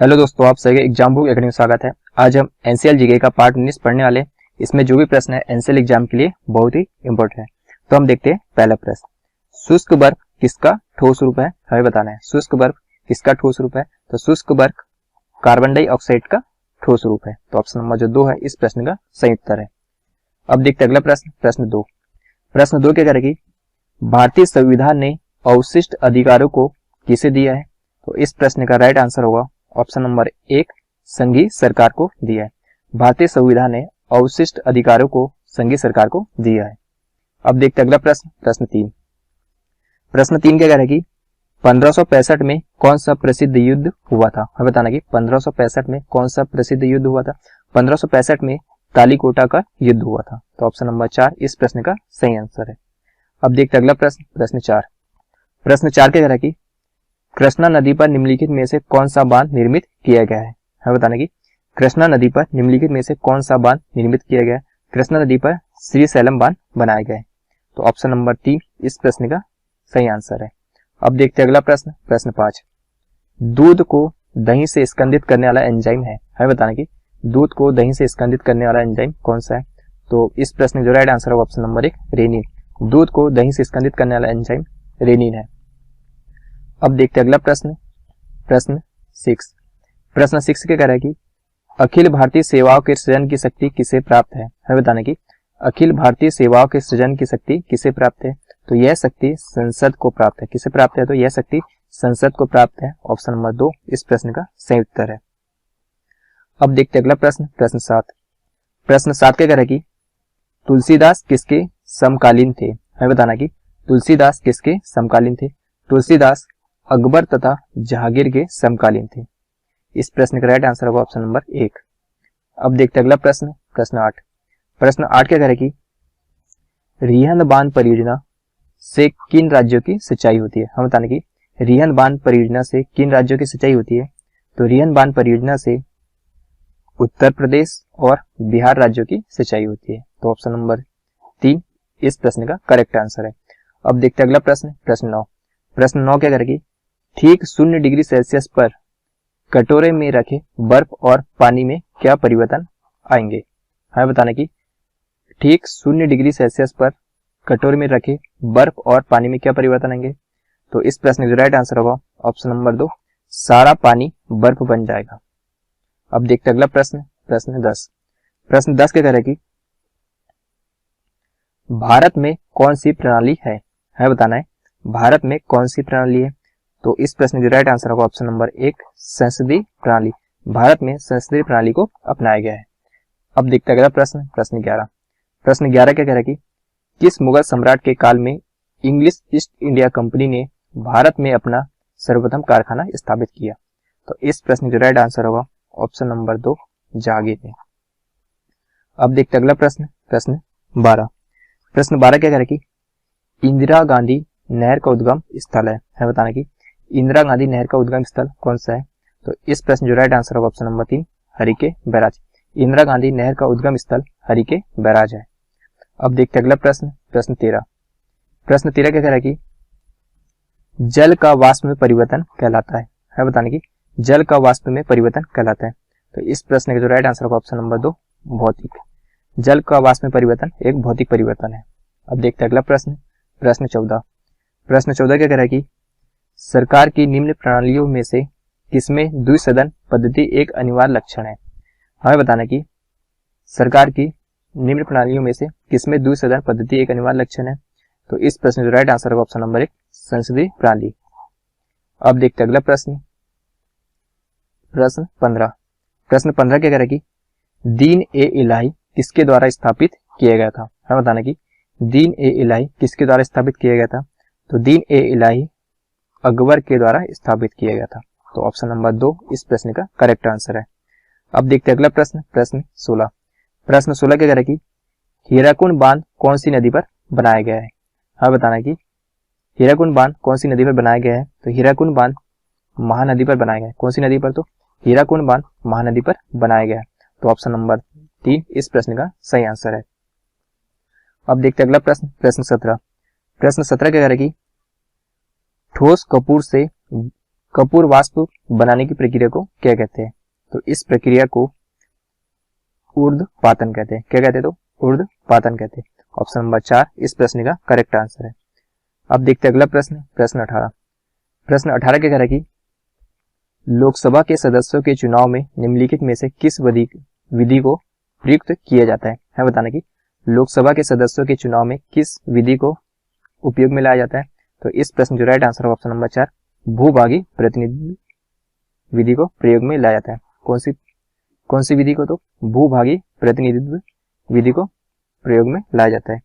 Hello दोस्तों, आप सभी एग्जाम बुक एकेडमी में स्वागत है। आज हम एनसीएल जीके का पार्ट 19 पढ़ने वाले हैं। इसमें जो भी प्रश्न है एनसीएल एग्जाम के लिए बहुत ही इंपॉर्टेंट है। तो हम देखते हैं पहला प्रश्न। शुष्क बर्फ किसका ठोस रूप है? हमें बताना है शुष्क बर्फ किसका ठोस रूप है। तो शुष्क बर्फ कार्बन डाइऑक्साइड का ठोस रूप है। तो ऑप्शन नंबर जो 2 है इस प्रश्न का सही उत्तर है। अब देखते हैं अगला प्रश्न, प्रश्न 2। प्रश्न 2 क्या करेगी? भारतीय संविधान ने अवशिष्ट अधिकारों को किसे दिया है? तो इस प्रश्न का राइट आंसर होगा ऑप्शन नंबर 1, संघीय सरकार को दिया है। भारतीय संविधान ने अवशिष्ट अधिकारों को संघीय सरकार को दिया है। अब देखते हैं अगला प्रश्न, प्रश्न 3। प्रश्न 3 क्या कह रहा है कि 1565 में कौन सा प्रसिद्ध युद्ध हुआ था? हमें बताना कि 1565 में कौन सा प्रसिद्ध युद्ध हुआ था। 1565 में तालीकोटा का युद्ध हुआ था। तो ऑप्शन नंबर 4 इस प्रश्न का सही आंसर है। अब देखते हैं अगला प्रश्न, प्रश्न 4। प्रश्न 4 क्या कह रहा है कि कृष्णा नदी पर निम्नलिखित में से कौन सा बांध निर्मित किया गया है? हमें बताना कि कृष्णा नदी पर निम्नलिखित में से कौन सा बांध निर्मित किया गया है। कृष्णा नदी पर श्रीशैलम बांध बनाया गया है। तो ऑप्शन नंबर 3 इस प्रश्न का सही आंसर है। अब देखते हैं अगला प्रश्न, प्रश्न 5। दूध को दही से स्कंदित करने वाला एंजाइम है। हमें बताना कि दूध को दही से स्कंदित करने वाला एंजाइम कौन सा है। तो इस प्रश्न का जो राइट आंसर है ऑप्शन नंबर 1, रेनिन। दूध को दही से स्कंदित करने वाला एंजाइम रेनिन है। अब देखते हैं अगला प्रश्न, प्रश्न 6। प्रश्न 6 क्या कह रहा है कि अखिल भारतीय सेवाओं के सृजन की शक्ति किसे प्राप्त है? हमें बताना कि अखिल भारतीय सेवाओं के सृजन की शक्ति किसे प्राप्त है। तो यह शक्ति संसद को प्राप्त है। किसे प्राप्त है? तो यह शक्ति संसद को प्राप्त है। ऑप्शन नंबर 2 इस प्रश्न का सही उत्तर है। अब देखते हैं अगला प्रश्न, प्रश्न 7। प्रश्न 7 क्या कह रहा है कि तुलसीदास किसके समकालीन थे? हमें बताना कि तुलसीदास किसके समकालीन थे। तुलसीदास अकबर तथा जहांगीर के समकालीन थे। इस प्रश्न का राइट आंसर होगा ऑप्शन नंबर 1। अब देखते हैं अगला प्रश्न, प्रश्न 8। प्रश्न 8 क्या कह रहा है कि रिहंद बांध परियोजना से किन राज्यों की सिंचाई होती है? हम बताने की रिहंद बांध परियोजना से किन राज्यों की सिंचाई होती है। तो रिहंद बांध परियोजना से उत्तर प्रदेश और बिहार राज्यों की सिंचाई होती है। तो ऑप्शन नंबर 3 इस प्रश्न का करेक्ट आंसर है। अब देखते हैं अगला प्रश्न, प्रश्न 9। प्रश्न 9 क्या करेगी? ठीक 0 डिग्री सेल्सियस पर कटोरे में रखे बर्फ और पानी में क्या परिवर्तन आएंगे? हमें बताना कि ठीक 0 डिग्री सेल्सियस पर कटोरे में रखे बर्फ और पानी में क्या परिवर्तन आएंगे। तो इस प्रश्न का राइट आंसर होगा ऑप्शन नंबर 2, सारा पानी बर्फ बन जाएगा। अब देखते हैं अगला प्रश्न, प्रश्न 10। प्रश्न 10 क्या कह रहा है कि भारत में कौन सी प्रणाली है? हमें बताना है भारत में कौन सी प्रणाली है। तो इस प्रश्न का राइट आंसर होगा ऑप्शन नंबर 1, संसदीय प्रणाली। भारत में संसदीय प्रणाली को अपनाया गया है। अब देखते हैं अगला प्रश्न, प्रश्न 11। प्रश्न 11 क्या कह रहा है कि किस मुगल सम्राट के काल में इंग्लिश ईस्ट इंडिया कंपनी ने भारत में अपना सर्वप्रथम कारखाना स्थापित किया? तो इस प्रश्न का राइट आंसर होगा ऑप्शन नंबर 2, जहांगीर ने। अब देखते हैं अगला प्रश्न, प्रश्न 12। प्रश्न 12 क्या कह रहा है कि इंदिरा गांधी नहर का उद्गम स्थल है। हमें बताना कि इंदिरा गांधी नहर का उद्गम स्थल कौन सा है। तो इस प्रश्न जो राइट आंसर होगा option number 3, Harike barrage. Indira Gandhi नहर का उद्गम स्थल हरिके बैराज है। अब देखते हैं अगला प्रश्न, प्रश्न 13। प्रश्न 13 क्या कह रहा है कि जल का वाष्प में परिवर्तन कहलाता है। हमें बताना कि जल का वाष्प में परिवर्तन कहलाता है। तो इस प्रश्न का जो राइट आंसर होगा ऑप्शन नंबर 2, भौतिक। जल का वाष्प में परिवर्तन एक भौतिक परिवर्तन है। अब देखते हैं अगला प्रश्न, प्रश्न 14। प्रश्न 14 क्या कह रहा है कि सरकार की निम्न प्रणालियों में से किसमें द्विसदन पद्धति एक अनिवार्य लक्षण है? हमें बताना कि सरकार की निम्न प्रणालियों में से किसमें द्विसदन पद्धति एक अनिवार्य लक्षण है। तो इस प्रश्न का राइट आंसर होगा ऑप्शन नंबर 1, संसदीय प्रणाली। अब देखते हैं अगला प्रश्न, प्रश्न 15। प्रश्न 15 क्या कह रहा है कि दीन ए इलाही किसके द्वारा स्थापित किया गया था? हमें बताना कि दीन ए इलाही किसके द्वारा स्थापित किया गया था। तो दीन ए इलाही अकबर के द्वारा स्थापित किया गया था। तो ऑप्शन नंबर 2 इस प्रश्न का करेक्ट आंसर है। अब देखते हैं अगला प्रश्न, प्रश्न 16। प्रश्न 16 क्या कह रहा है कि हीराकुंड बांध कौन सी नदी पर बनाया गया है? हमें बताना कि हीराकुंड बांध कौन सी नदी पर बनाया गया है। तो हीराकुंड बांध महानदी पर बनाया गया है। कौन सी नदी पर? तो हीराकुंड बांध महानदी पर बनाया गया है। तो ऑप्शन नंबर 3 इस प्रश्न का सही आंसर है। अब देखते हैं अगला प्रश्न, प्रश्न 17। प्रश्न 17 क्या कह रहा है कि ठोस कपूर से कपूर वाष्प बनाने की प्रक्रिया को क्या कहते हैं? तो इस प्रक्रिया को ऊर्ध्वपातन कहते हैं। क्या कहते हैं? तो ऊर्ध्वपातन कहते हैं। ऑप्शन नंबर 4 इस प्रश्न का करेक्ट आंसर है। अब देखते हैं अगला प्रश्न, प्रश्न 18। प्रश्न 18 क्या कह रहा है कि लोकसभा के सदस्यों के चुनाव में निम्नलिखित में से किस विधि को प्रयुक्त किया जाता है बताना कि लोकसभा के सदस्यों के चुनाव में किस विधि को उपयोग में लाया जाता है? तो इस प्रश्न जो राइट आंसर है ऑप्शन नंबर 4 भूभागी प्रतिनिधि विधि को प्रयोग में लाया जाता है। कौन सी विधि को? तो भूभागी प्रतिनिधित्व विधि को प्रयोग में लाया जाता है।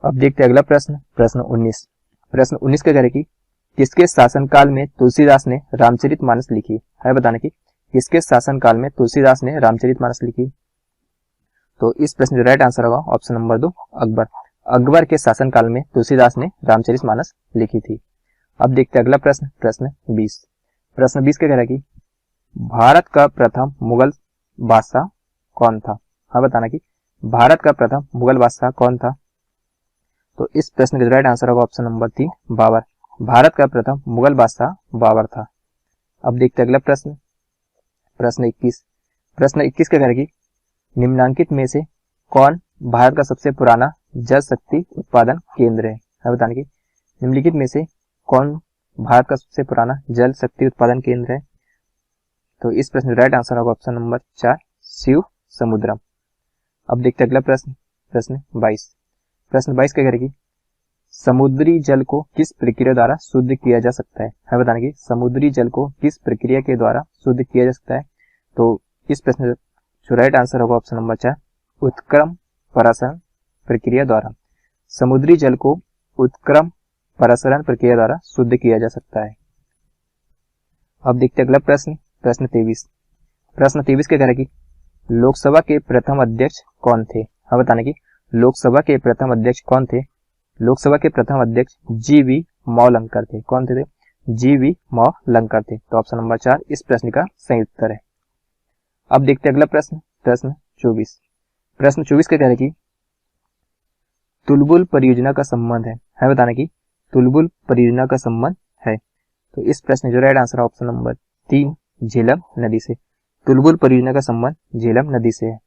अब देखते हैं अगला प्रश्न, प्रश्न 19। प्रश्न 19 क्या कह रहा है कि किसके शासनकाल में तुलसीदास ने रामचरितमानस लिखी है? बताना कि किसके शासनकाल में तुलसीदास ने रामचरितमानस लिखी? तो इस प्रश्न जो राइट आंसर होगा ऑप्शन नंबर 2 अकबर। अकबर के शासनकाल में तुलसीदास ने रामचरितमानस लिखी थी। अब देखते हैं अगला प्रश्न, प्रश्न 20। प्रश्न 20 क्या कह रहा है कि भारत का प्रथम मुगल बादशाह कौन था? हाँ बताना कि भारत का प्रथम मुगल बादशाह कौन था? तो इस प्रश्न का राइट आंसर होगा ऑप्शन नंबर 3 बाबर। भारत का प्रथम मुगल बादशाह बाबर था। अब देखते हैं अगला प्रश्न, प्रश्न 21। प्रश्न 21 क्या कह रहा है कि निम्नांकित में से कौन भारत का सबसे पुराना जल शक्ति उत्पादन केंद्र है? बताने की निम्नलिखित में से कौन भारत का सबसे पुराना जल शक्ति उत्पादन केंद्र है? तो इस प्रश्न राइट आंसर होगा ऑप्शन नंबर 4 शिव समुद्रम। अब देखते हैं अगला प्रश्न, प्रश्न 22। प्रश्न 22 क्या करेगी? समुद्री जल को किस प्रक्रिया द्वारा शुद्ध किया जा सकता है? बताने की समुद्री जल को किस प्रक्रिया के द्वारा शुद्ध किया जा सकता है? तो इस प्रश्न जो राइट आंसर होगा ऑप्शन नंबर 4 उत्क्रम परासरण प्रक्रिया द्वारा। समुद्री जल को उत्क्रम परासरण प्रक्रिया द्वारा शुद्ध किया जा सकता है। अब देखते हैं अगला प्रश्न, प्रश्न 23। प्रश्न 23 क्या कह रहा है कि लोकसभा के प्रथम अध्यक्ष कौन थे? हाँ बताने की लोकसभा के प्रथम अध्यक्ष कौन थे? लोकसभा के प्रथम अध्यक्ष जी.वी. मौलंकर थे। कौन थे? जी.वी. मौलंकर थे। तो ऑप्शन नंबर 4 इस प्रश्न का सही उत्तर है। अब देखते हैं अगला प्रश्न, प्रश्न 24। प्रश्न 24 क्या कह रहा है कि तुलबुल परियोजना का संबंध है बताने की तुलबुल परियोजना का संबंध है। तो इस प्रश्न जो राइट आंसर है ऑप्शन नंबर 3 झेलम नदी से। तुलबुल परियोजना का संबंध झेलम नदी से है।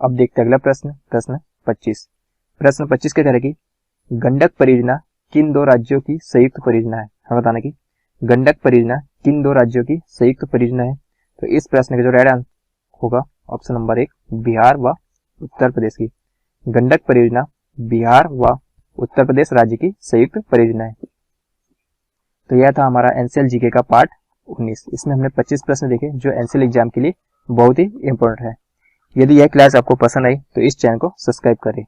अब देखते हैं अगला प्रश्न, प्रश्न 25। प्रश्न 25 क्या कह रहा है कि गंडक परियोजना किन दो राज्यों की संयुक्त परियोजना है? बताना कि गंडक परियोजना किन दो राज्यों की संयुक्त परियोजना है? तो इस प्रश्न का जो राइट आंसर होगा ऑप्शन नंबर 1 बिहार व उत्तर प्रदेश की। गंडक परियोजना बिहार व उत्तर प्रदेश राज्य की संयुक्त परियोजना है। तो यह था हमारा एनसीएल जीके का पार्ट 19। इसमें हमने 25 प्रश्न देखे जो एनसीएल एग्जाम के लिए बहुत ही इंपॉर्टेंट है। यदि यह क्लास आपको पसंद आई तो इस चैनल को सब्सक्राइब करें।